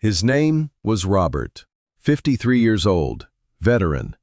His name was Robert, 53 years old, veteran,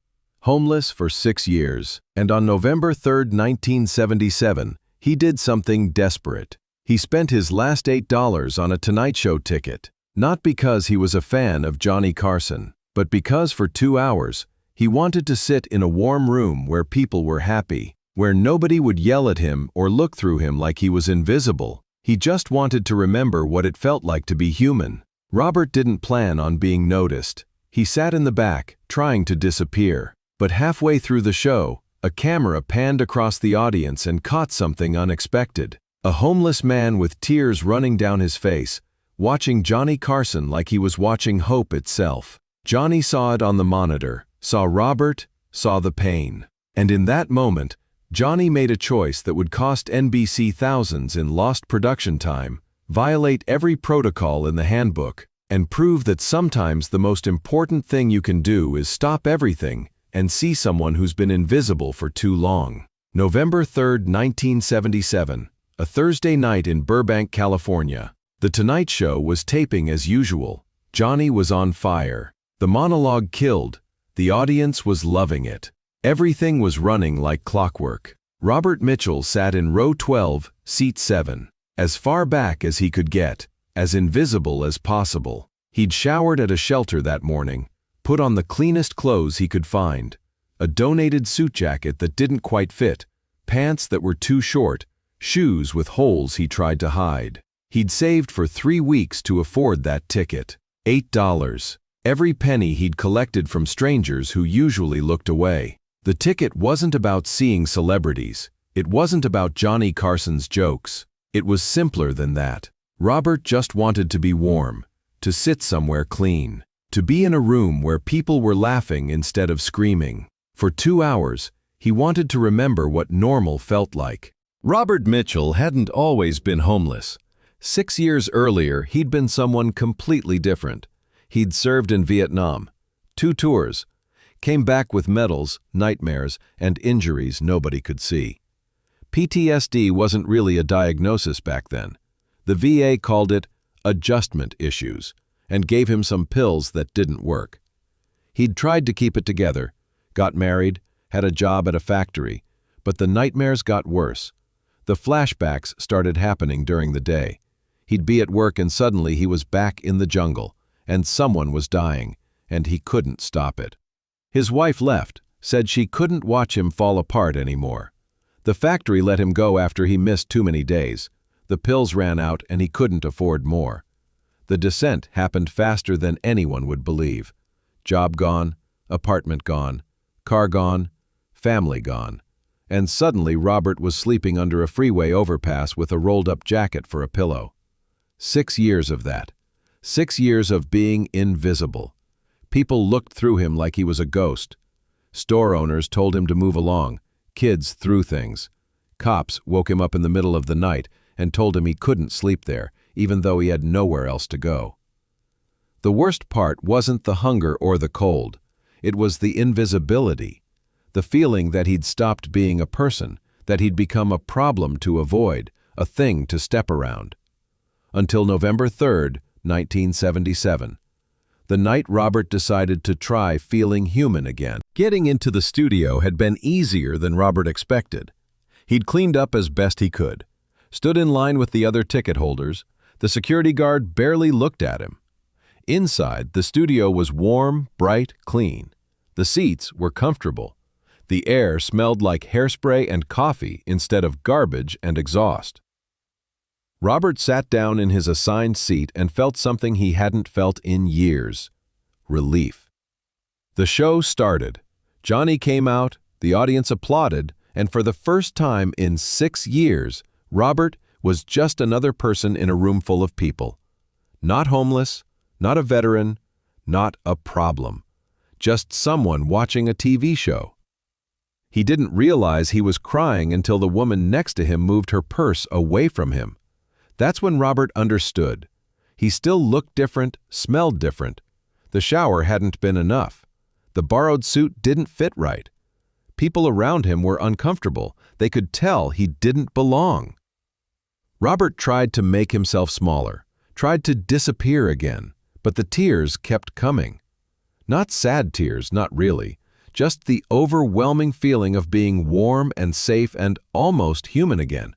homeless for 6 years, and on November 3, 1977, he did something desperate. He spent his last $8 on a Tonight Show ticket, not because he was a fan of Johnny Carson, but because for 2 hours, he wanted to sit in a warm room where people were happy, where nobody would yell at him or look through him like he was invisible. He just wanted to remember what it felt like to be human. Robert didn't plan on being noticed. He sat in the back, trying to disappear. But halfway through the show, a camera panned across the audience and caught something unexpected. A homeless man with tears running down his face, watching Johnny Carson like he was watching hope itself. Johnny saw it on the monitor, saw Robert, saw the pain. And in that moment, Johnny made a choice that would cost NBC thousands in lost production time, violate every protocol in the handbook, and prove that sometimes the most important thing you can do is stop everything and see someone who's been invisible for too long. November 3, 1977, a Thursday night in Burbank, California. The Tonight Show was taping as usual. Johnny was on fire. The monologue killed. The audience was loving it. Everything was running like clockwork. Robert Mitchell sat in row 12, seat 7, as far back as he could get, as invisible as possible. He'd showered at a shelter that morning, put on the cleanest clothes he could find, a donated suit jacket that didn't quite fit, pants that were too short, shoes with holes he tried to hide. He'd saved for 3 weeks to afford that ticket. $8. Every penny he'd collected from strangers who usually looked away. The ticket wasn't about seeing celebrities. It wasn't about Johnny Carson's jokes. It was simpler than that. Robert just wanted to be warm, to sit somewhere clean, to be in a room where people were laughing instead of screaming. For 2 hours, he wanted to remember what normal felt like. Robert Mitchell hadn't always been homeless. 6 years earlier, he'd been someone completely different. He'd served in Vietnam, 2 tours, came back with medals, nightmares, and injuries nobody could see. PTSD wasn't really a diagnosis back then. The VA called it adjustment issues and gave him some pills that didn't work. He'd tried to keep it together, got married, had a job at a factory, but the nightmares got worse. The flashbacks started happening during the day. He'd be at work and suddenly he was back in the jungle, and someone was dying, and he couldn't stop it. His wife left, said she couldn't watch him fall apart anymore. The factory let him go after he missed too many days. The pills ran out and he couldn't afford more. The descent happened faster than anyone would believe. Job gone, apartment gone, car gone, family gone. And suddenly Robert was sleeping under a freeway overpass with a rolled-up jacket for a pillow. 6 years of that. 6 years of being invisible. People looked through him like he was a ghost. Store owners told him to move along. Kids threw things. Cops woke him up in the middle of the night and told him he couldn't sleep there, even though he had nowhere else to go. The worst part wasn't the hunger or the cold. It was the invisibility. The feeling that he'd stopped being a person, that he'd become a problem to avoid, a thing to step around. Until November 3, 1977. The night Robert decided to try feeling human again. Getting into the studio had been easier than Robert expected. He'd cleaned up as best he could, stood in line with the other ticket holders. The security guard barely looked at him. Inside, the studio was warm, bright, clean. The seats were comfortable. The air smelled like hairspray and coffee instead of garbage and exhaust. Robert sat down in his assigned seat and felt something he hadn't felt in years: relief. The show started. Johnny came out, the audience applauded, and for the first time in 6 years, Robert was just another person in a room full of people. Not homeless, not a veteran, not a problem. Just someone watching a TV show. He didn't realize he was crying until the woman next to him moved her purse away from him. That's when Robert understood. He still looked different, smelled different. The shower hadn't been enough. The borrowed suit didn't fit right. People around him were uncomfortable. They could tell he didn't belong. Robert tried to make himself smaller, tried to disappear again, But the tears kept coming. Not sad tears, not really. Just the overwhelming feeling of being warm and safe and almost human again,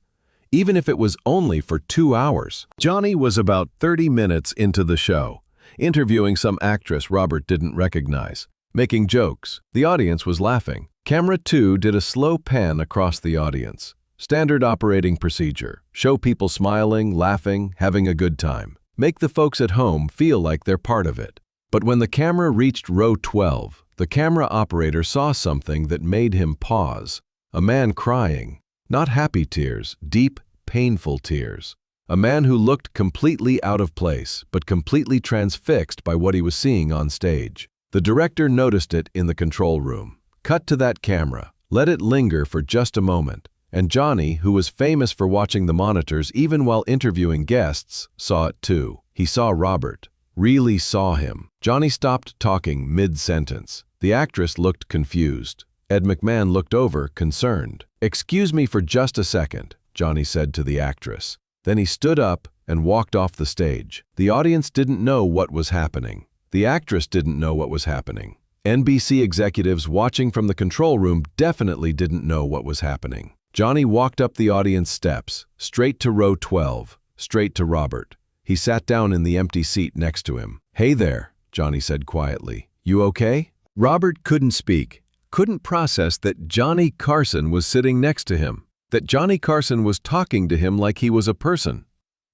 even if it was only for 2 hours. Johnny was about 30 minutes into the show, interviewing some actress Robert didn't recognize, making jokes. The audience was laughing. Camera 2 did a slow pan across the audience. Standard operating procedure. Show people smiling, laughing, having a good time. Make the folks at home feel like they're part of it. But when the camera reached row 12, the camera operator saw something that made him pause. A man crying. Not happy tears, deep, painful tears. A man who looked completely out of place, but completely transfixed by what he was seeing on stage. The director noticed it in the control room. Cut to that camera. Let it linger for just a moment. And Johnny, who was famous for watching the monitors even while interviewing guests, saw it too. He saw Robert. Really saw him. Johnny stopped talking mid-sentence. The actress looked confused. Ed McMahon looked over, concerned. "Excuse me for just a second," Johnny said to the actress. Then he stood up and walked off the stage. The audience didn't know what was happening. The actress didn't know what was happening. NBC executives watching from the control room definitely didn't know what was happening. Johnny walked up the audience steps, straight to row 12, straight to Robert. He sat down in the empty seat next to him. "Hey there," Johnny said quietly. "You okay?" Robert couldn't speak, couldn't process that Johnny Carson was sitting next to him, that Johnny Carson was talking to him like he was a person.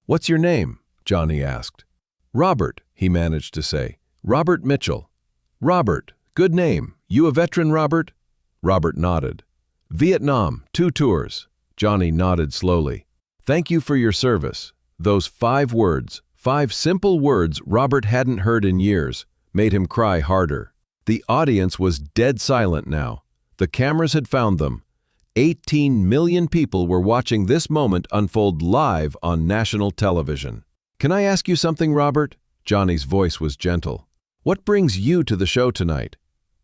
"What's your name?" Johnny asked. "Robert," he managed to say. "Robert Mitchell." "Robert, good name. You a veteran, Robert?" Robert nodded. "Vietnam, 2 tours." Johnny nodded slowly. "Thank you for your service." Those 5 words, 5 simple words Robert hadn't heard in years, made him cry harder. The audience was dead silent now. The cameras had found them. 18 million people were watching this moment unfold live on national television. "Can I ask you something, Robert?" Johnny's voice was gentle. "What brings you to the show tonight?"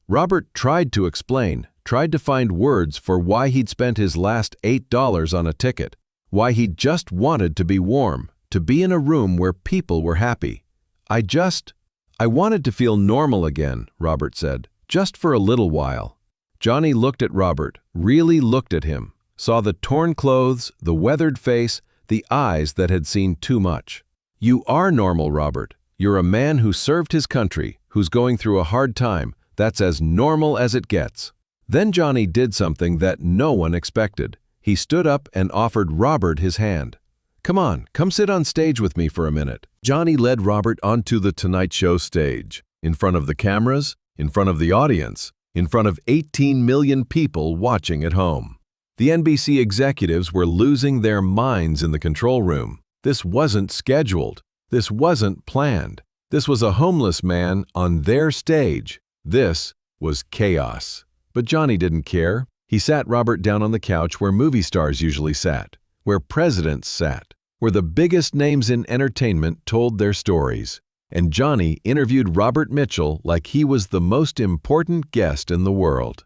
Robert tried to explain, tried to find words for why he'd spent his last $8 on a ticket. Why he just wanted to be warm, to be in a room where people were happy. I wanted to feel normal again," Robert said, "just for a little while." Johnny looked at Robert, really looked at him, saw the torn clothes, the weathered face, the eyes that had seen too much. "You are normal, Robert. You're a man who served his country, who's going through a hard time. That's as normal as it gets." Then Johnny did something that no one expected. He stood up and offered Robert his hand. "Come on, come sit on stage with me for a minute." Johnny led Robert onto the Tonight Show stage, in front of the cameras, in front of the audience, in front of 18 million people watching at home. The NBC executives were losing their minds in the control room. This wasn't scheduled. This wasn't planned. This was a homeless man on their stage. This was chaos. But Johnny didn't care. He sat Robert down on the couch where movie stars usually sat, where presidents sat, where the biggest names in entertainment told their stories. And Johnny interviewed Robert Mitchell like he was the most important guest in the world.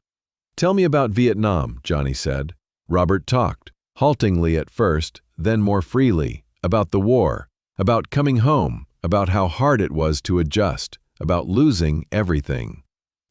"Tell me about Vietnam," Johnny said. Robert talked, haltingly at first, then more freely, about the war, about coming home, about how hard it was to adjust, about losing everything.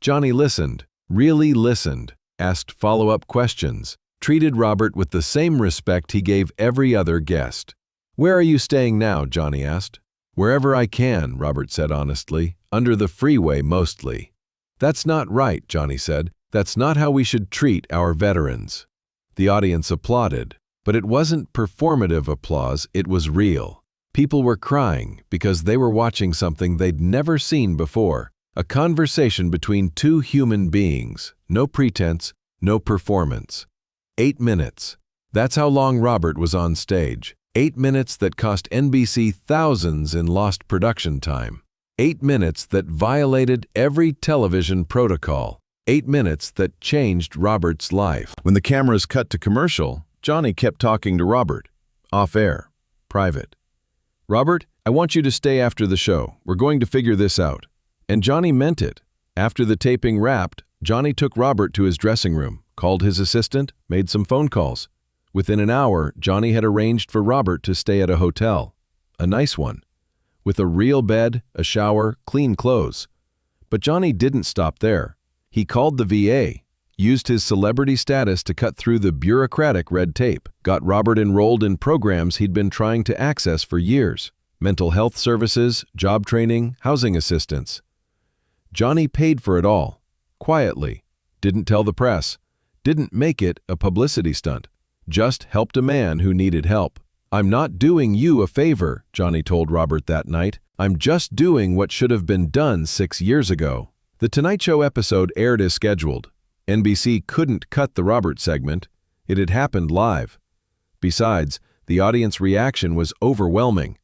Johnny listened, really listened, asked follow-up questions, treated Robert with the same respect he gave every other guest. "Where are you staying now?" Johnny asked. "Wherever I can," Robert said honestly, "under the freeway mostly." "That's not right," Johnny said. "That's not how we should treat our veterans." The audience applauded, but it wasn't performative applause, it was real. People were crying because they were watching something they'd never seen before. A conversation between 2 human beings, no pretense, no performance. 8 minutes. That's how long Robert was on stage. 8 minutes that cost NBC thousands in lost production time. 8 minutes that violated every television protocol. 8 minutes that changed Robert's life. When the cameras cut to commercial, Johnny kept talking to Robert. Off air. Private. "Robert, I want you to stay after the show. We're going to figure this out." And Johnny meant it. After the taping wrapped, Johnny took Robert to his dressing room, called his assistant, made some phone calls. Within an hour, Johnny had arranged for Robert to stay at a hotel. A nice one. with a real bed, a shower, clean clothes. But Johnny didn't stop there. He called the VA, used his celebrity status to cut through the bureaucratic red tape, got Robert enrolled in programs he'd been trying to access for years: mental health services, job training, housing assistance. Johnny paid for it all, quietly, didn't tell the press, didn't make it a publicity stunt, just helped a man who needed help. "I'm not doing you a favor," Johnny told Robert that night. "I'm just doing what should have been done 6 years ago." The Tonight Show episode aired as scheduled. NBC couldn't cut the Robert segment. It had happened live. Besides, the audience reaction was overwhelming.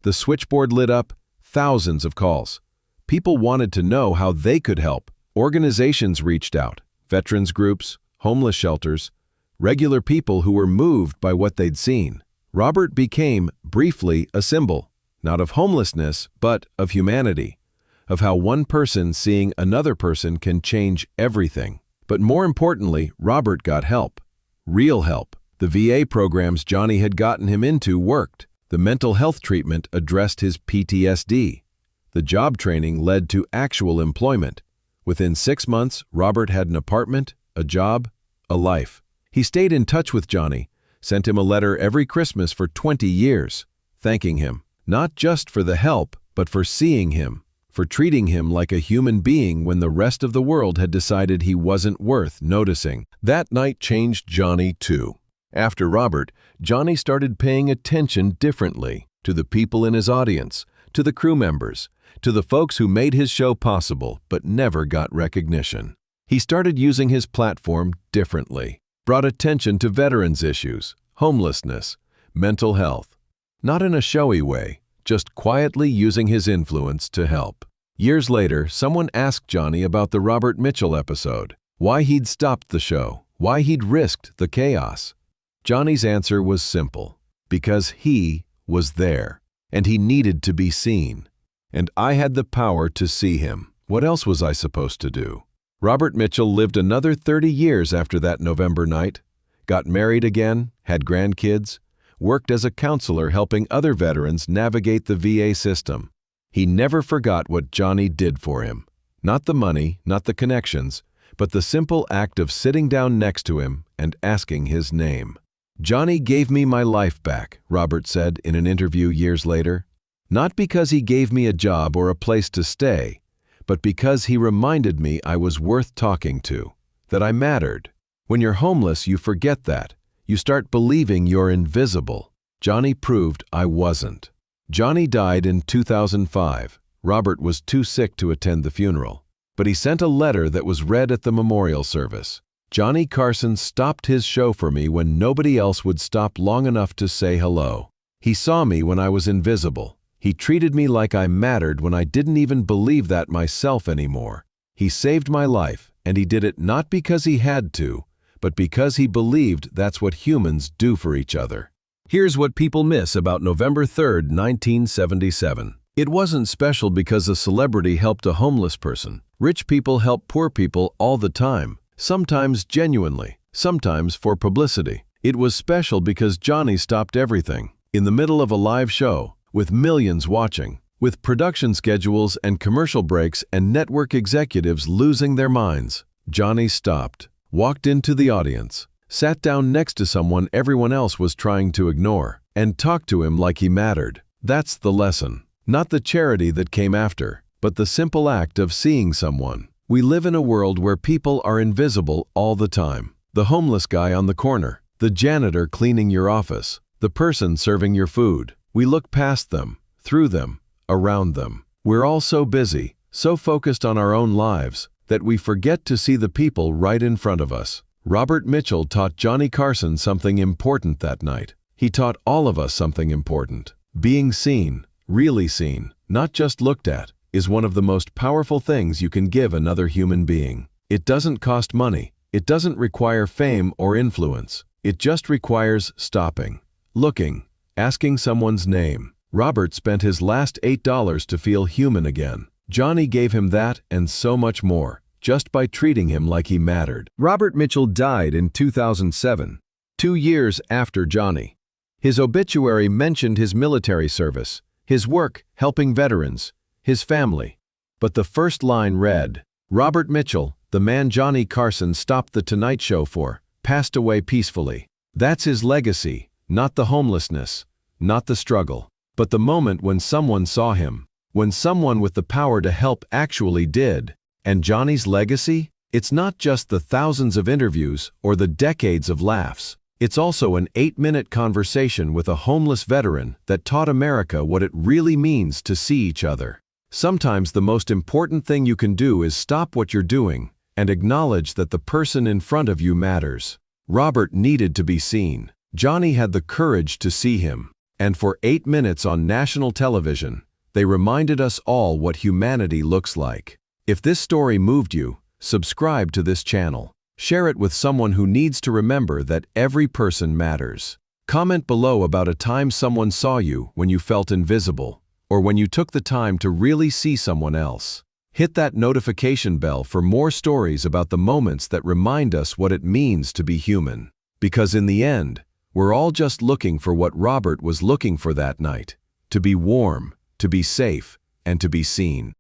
The switchboard lit up, thousands of calls. People wanted to know how they could help. Organizations reached out, veterans groups, homeless shelters, regular people who were moved by what they'd seen. Robert became, briefly, a symbol, not of homelessness, but of humanity, of how one person seeing another person can change everything. But more importantly, Robert got help. Real help. The VA programs Johnny had gotten him into worked. The mental health treatment addressed his PTSD. The job training led to actual employment. Within 6 months, Robert had an apartment, a job, a life. He stayed in touch with Johnny, sent him a letter every Christmas for 20 years, thanking him, not just for the help, but for seeing him, for treating him like a human being when the rest of the world had decided he wasn't worth noticing. That night changed Johnny too. After Robert, Johnny started paying attention differently to the people in his audience, to the crew members, to the folks who made his show possible but never got recognition. He started using his platform differently, brought attention to veterans' issues, homelessness, mental health. Not in a showy way, just quietly using his influence to help. Years later, someone asked Johnny about the Robert Mitchell episode, why he'd stopped the show, why he'd risked the chaos. Johnny's answer was simple: because he was there, and he needed to be seen. And I had the power to see him. What else was I supposed to do? Robert Mitchell lived another 30 years after that November night, got married again, had grandkids, worked as a counselor helping other veterans navigate the VA system. He never forgot what Johnny did for him. Not the money, not the connections, but the simple act of sitting down next to him and asking his name. "Johnny gave me my life back," Robert said in an interview years later. "Not because he gave me a job or a place to stay, but because he reminded me I was worth talking to, that I mattered. When you're homeless, you forget that. You start believing you're invisible. Johnny proved I wasn't." Johnny died in 2005. Robert was too sick to attend the funeral, but he sent a letter that was read at the memorial service. "Johnny Carson stopped his show for me when nobody else would stop long enough to say hello. He saw me when I was invisible. He treated me like I mattered when I didn't even believe that myself anymore. He saved my life, and he did it not because he had to, but because he believed that's what humans do for each other." Here's what people miss about November 3rd, 1977. It wasn't special because a celebrity helped a homeless person. Rich people help poor people all the time, sometimes genuinely, sometimes for publicity. It was special because Johnny stopped everything. In the middle of a live show, with millions watching, with production schedules and commercial breaks and network executives losing their minds, Johnny stopped, walked into the audience, sat down next to someone everyone else was trying to ignore, and talked to him like he mattered. That's the lesson. Not the charity that came after, but the simple act of seeing someone. We live in a world where people are invisible all the time. The homeless guy on the corner, the janitor cleaning your office, the person serving your food. We look past them, through them, around them. We're all so busy, so focused on our own lives, that we forget to see the people right in front of us. Robert Mitchell taught Johnny Carson something important that night. He taught all of us something important. Being seen, really seen, not just looked at, is one of the most powerful things you can give another human being. It doesn't cost money. It doesn't require fame or influence. It just requires stopping, looking, asking someone's name. Robert spent his last $8 to feel human again. Johnny gave him that and so much more, just by treating him like he mattered. Robert Mitchell died in 2007, 2 years after Johnny. His obituary mentioned his military service, his work helping veterans, his family. But the first line read, "Robert Mitchell, the man Johnny Carson stopped The Tonight Show for, passed away peacefully." That's his legacy, not the homelessness, not the struggle, but the moment when someone saw him, when someone with the power to help actually did. And Johnny's legacy? It's not just the thousands of interviews or the decades of laughs. It's also an 8-minute conversation with a homeless veteran that taught America what it really means to see each other. Sometimes the most important thing you can do is stop what you're doing and acknowledge that the person in front of you matters. Robert needed to be seen. Johnny had the courage to see him. And for 8 minutes on national television, they reminded us all what humanity looks like. If this story moved you, subscribe to this channel. Share it with someone who needs to remember that every person matters. Comment below about a time someone saw you when you felt invisible, or when you took the time to really see someone else. Hit that notification bell for more stories about the moments that remind us what it means to be human. Because in the end, we're all just looking for what Robert was looking for that night: to be warm, to be safe, and to be seen.